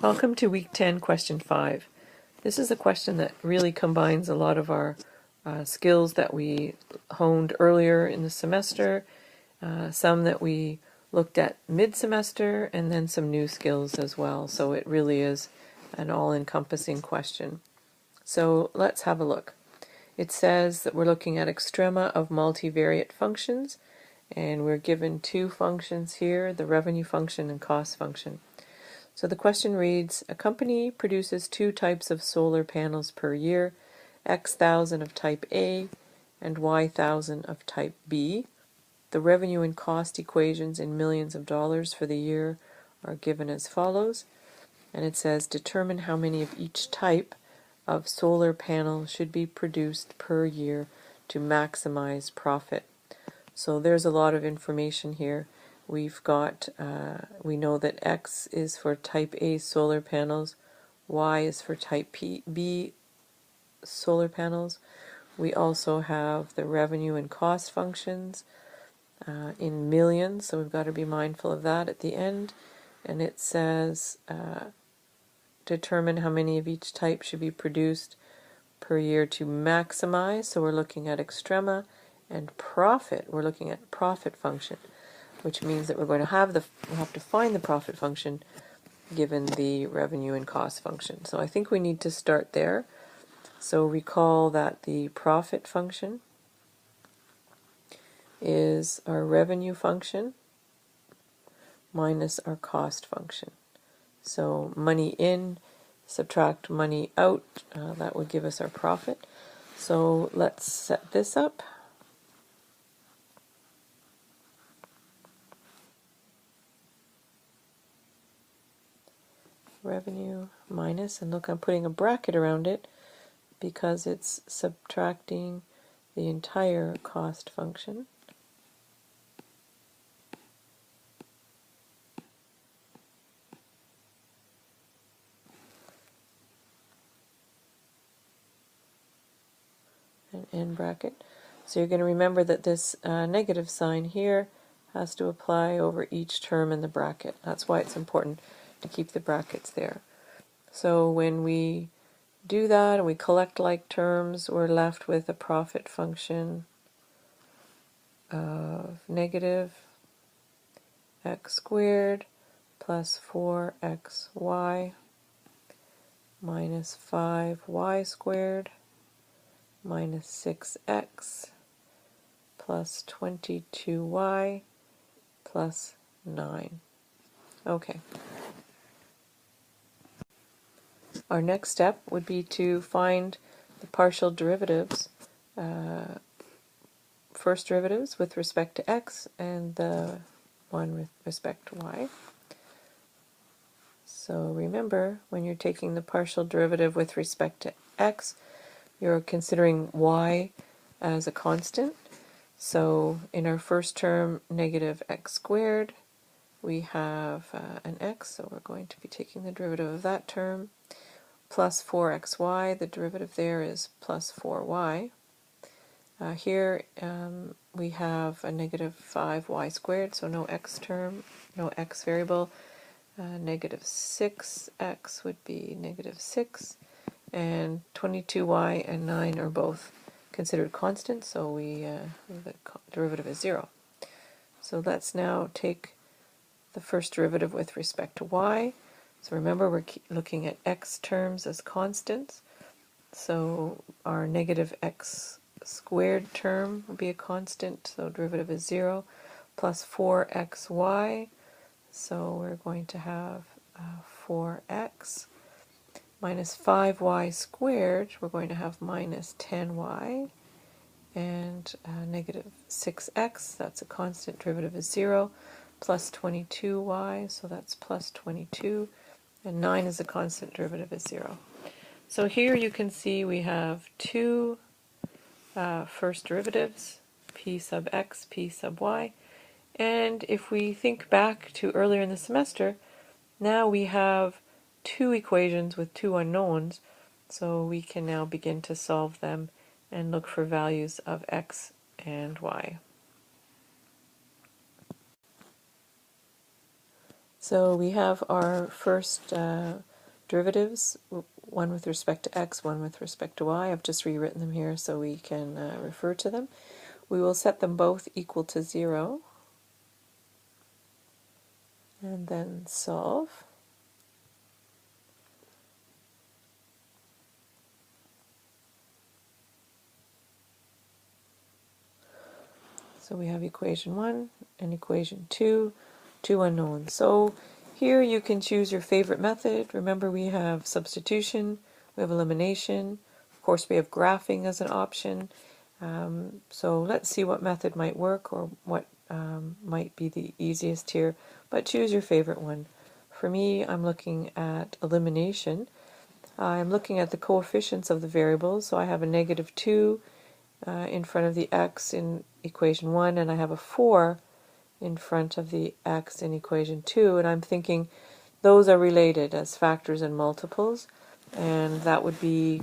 Welcome to week 10, question 5. This is a question that really combines a lot of our skills that we honed earlier in the semester, some that we looked at mid-semester, and then some new skills as well. So it really is an all-encompassing question. So let's have a look. It says that we're looking at extrema of multivariate functions, and we're given two functions here, the revenue function and cost function. So the question reads, a company produces two types of solar panels per year, X thousand of type A and Y thousand of type B. The revenue and cost equations in millions of dollars for the year are given as follows. And it says, determine how many of each type of solar panel should be produced per year to maximize profit. So there's a lot of information here. We've got, we know that X is for type A solar panels, Y is for type B solar panels. We also have the revenue and cost functions in millions, so we've got to be mindful of that at the end. And it says, determine how many of each type should be produced per year to maximize. So we're looking at extrema, and profit. We're looking at profit function, which means that we're going to have we'll have to find the profit function given the revenue and cost function. So I think we need to start there. So recall that the profit function is our revenue function minus our cost function. So money in, subtract money out, that would give us our profit. So let's set this up. Revenue minus, and look, I'm putting a bracket around it because it's subtracting the entire cost function. An end bracket. So you're going to remember that this negative sign here has to apply over each term in the bracket. That's why it's important to keep the brackets there. So when we do that and we collect like terms, we're left with a profit function of negative x squared plus 4xy minus 5y squared minus 6x plus 22y plus 9. Okay. Our next step would be to find the partial derivatives, first derivatives with respect to x and the one with respect to y. So remember, when you're taking the partial derivative with respect to x, you're considering y as a constant. So in our first term, negative x squared, we have an x, so we're going to be taking the derivative of that term, plus 4xy, the derivative there is plus 4y. Here we have a negative 5y squared, so no x term, no x variable. Negative 6x would be negative 6, and 22y and 9 are both considered constant, so the derivative is 0. So let's now take the first derivative with respect to y. So remember, we're looking at x terms as constants. So our negative x squared term will be a constant, so derivative is 0, plus 4xy. So we're going to have 4x minus 5y squared. We're going to have minus 10y, and negative 6x, that's a constant, derivative is 0, plus 22y, so that's plus 22, and 9 is a constant, derivative is 0. So here you can see we have two first derivatives, p sub x, p sub y, and if we think back to earlier in the semester, now we have two equations with two unknowns, so we can now begin to solve them and look for values of x and y. So we have our first derivatives, one with respect to x, one with respect to y. I've just rewritten them here so we can refer to them. We will set them both equal to 0 and then solve. So we have equation 1 and equation 2, two unknowns. So here you can choose your favorite method. Remember, we have substitution, we have elimination, of course we have graphing as an option. So let's see what method might work or what might be the easiest here, but choose your favorite one. For me, I'm looking at elimination. I'm looking at the coefficients of the variables, so I have a negative 2 in front of the x in equation 1, and I have a 4 in front of the x in equation 2, and I'm thinking those are related as factors and multiples, and that would be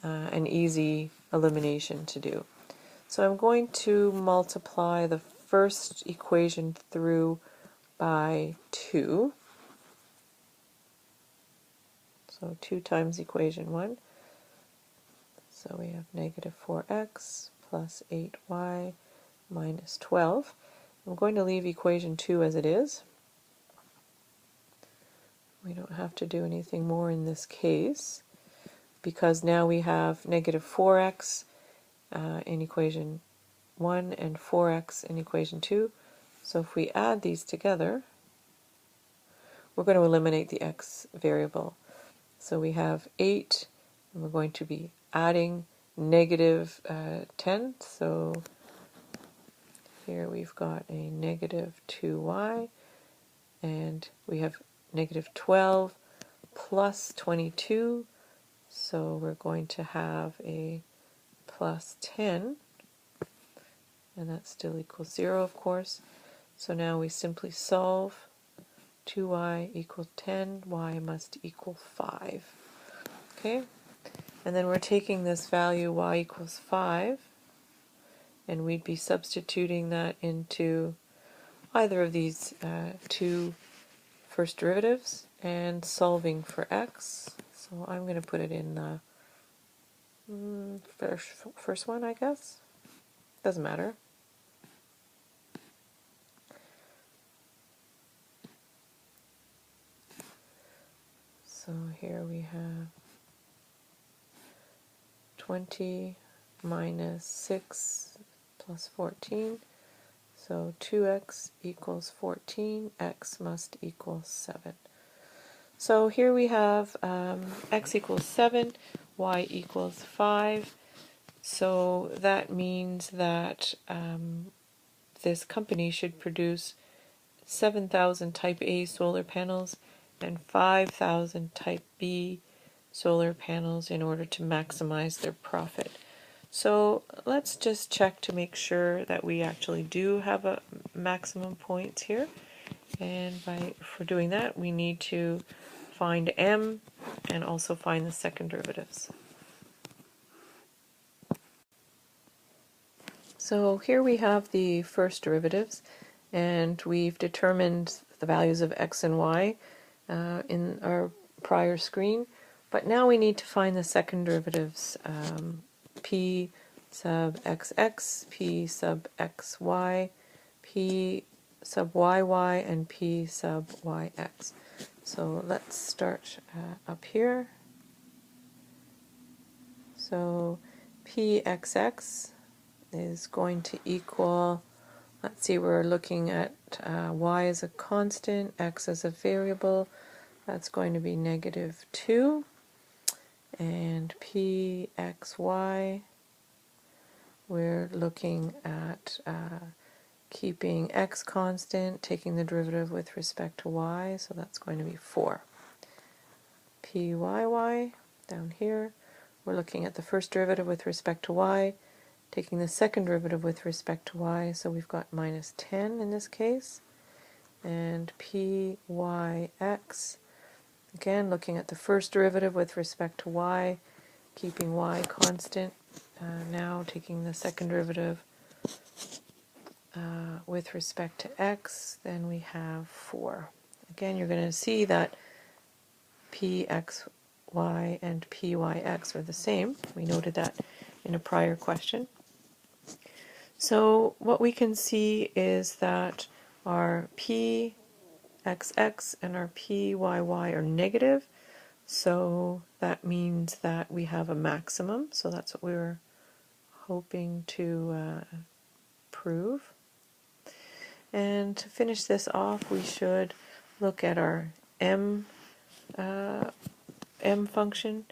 an easy elimination to do. So I'm going to multiply the first equation through by 2. So 2 times equation 1. So we have negative 4x plus 8y minus 12. I'm going to leave equation 2 as it is. We don't have to do anything more in this case because now we have negative 4x in equation 1 and 4x in equation 2. So if we add these together, we're going to eliminate the x variable. So we have 8, and we're going to be adding negative 10. So here we've got a negative 2y, and we have negative 12 plus 22. So we're going to have a plus 10, and that still equals 0, of course. So now we simply solve. 2y equals 10, y must equal 5. Okay, and then we're taking this value y equals 5, and we'd be substituting that into either of these two first derivatives and solving for x. So I'm going to put it in the first one, I guess. Doesn't matter. So here we have 20 minus 6 plus 14. So 2x equals 14, x must equal 7. So here we have x equals 7, y equals 5. So that means that this company should produce 7,000 type A solar panels and 5,000 type B solar panels in order to maximize their profit. So let's just check to make sure that we actually do have a maximum points here. And for doing that, we need to find m and also find the second derivatives. So here we have the first derivatives, and we've determined the values of x and y in our prior screen. But now we need to find the second derivatives, p sub xx, p sub xy, p sub yy, and p sub yx. So let's start up here. So pxx is going to equal, let's see, we're looking at y as a constant, x as a variable. That's going to be negative 2. And pxy, we're looking at keeping x constant, taking the derivative with respect to y, so that's going to be 4. Pyy, down here, we're looking at the first derivative with respect to y, taking the second derivative with respect to y, so we've got minus 10 in this case. And pyx, again, looking at the first derivative with respect to y, keeping y constant. Now taking the second derivative with respect to x, then we have 4 again, you're going to see that pxy and pyx are the same. We noted that in a prior question. So what we can see is that our pxx and our pyy are negative. So that means that we have a maximum. So that's what we were hoping to prove. And to finish this off, we should look at our m function,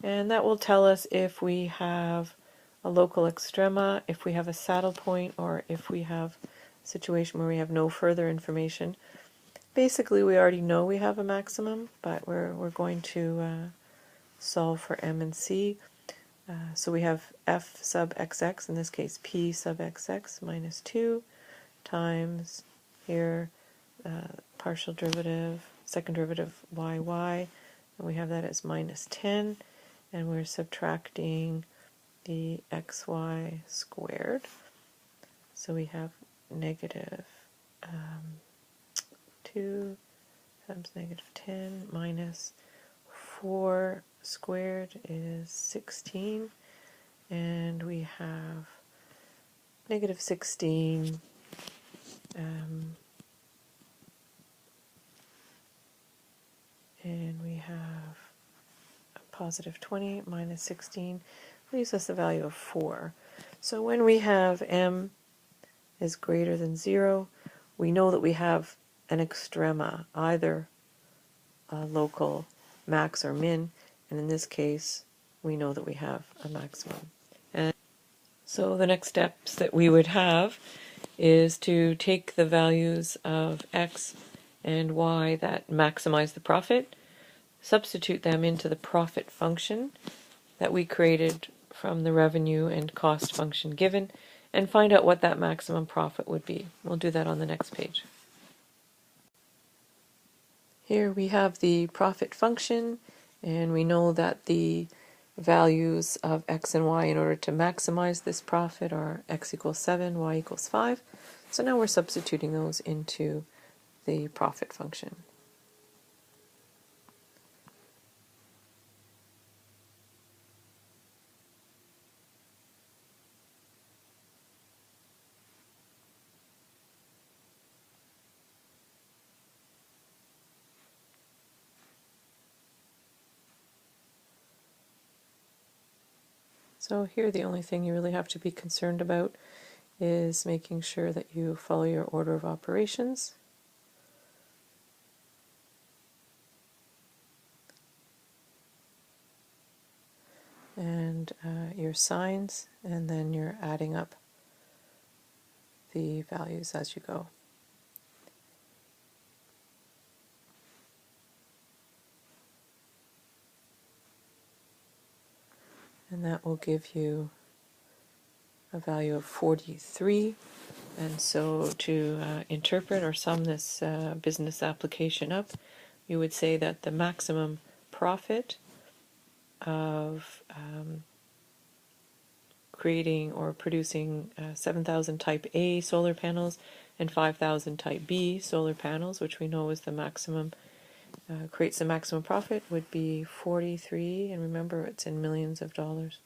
and that will tell us if we have a local extrema, if we have a saddle point, or if we have a situation where we have no further information. Basically, we already know we have a maximum, but we're going to solve for m and c. So we have f sub xx, in this case p sub xx minus 2 times here partial derivative, second derivative yy, and we have that as minus 10, and we're subtracting the xy squared. So we have negative 2 times negative 10 minus 4 squared is 16, and we have negative 16 and we have a positive 20 minus 16 leaves us a value of 4. So when we have m is greater than 0, we know that we have an extrema, either a local max or min, and in this case we know that we have a maximum. And so the next steps that we would have is to take the values of x and y that maximize the profit, substitute them into the profit function that we created from the revenue and cost function given, and find out what that maximum profit would be. We'll do that on the next page. Here we have the profit function, and we know that the values of x and y in order to maximize this profit are x equals 7, y equals 5. So now we're substituting those into the profit function. So here the only thing you really have to be concerned about is making sure that you follow your order of operations. And your signs, and then you're adding up the values as you go. And that will give you a value of 43. And so to interpret or sum this business application up, you would say that the maximum profit of creating or producing 7,000 type A solar panels and 5,000 type B solar panels, which we know is the maximum, creates the maximum profit, would be 43, and remember it's in millions of dollars.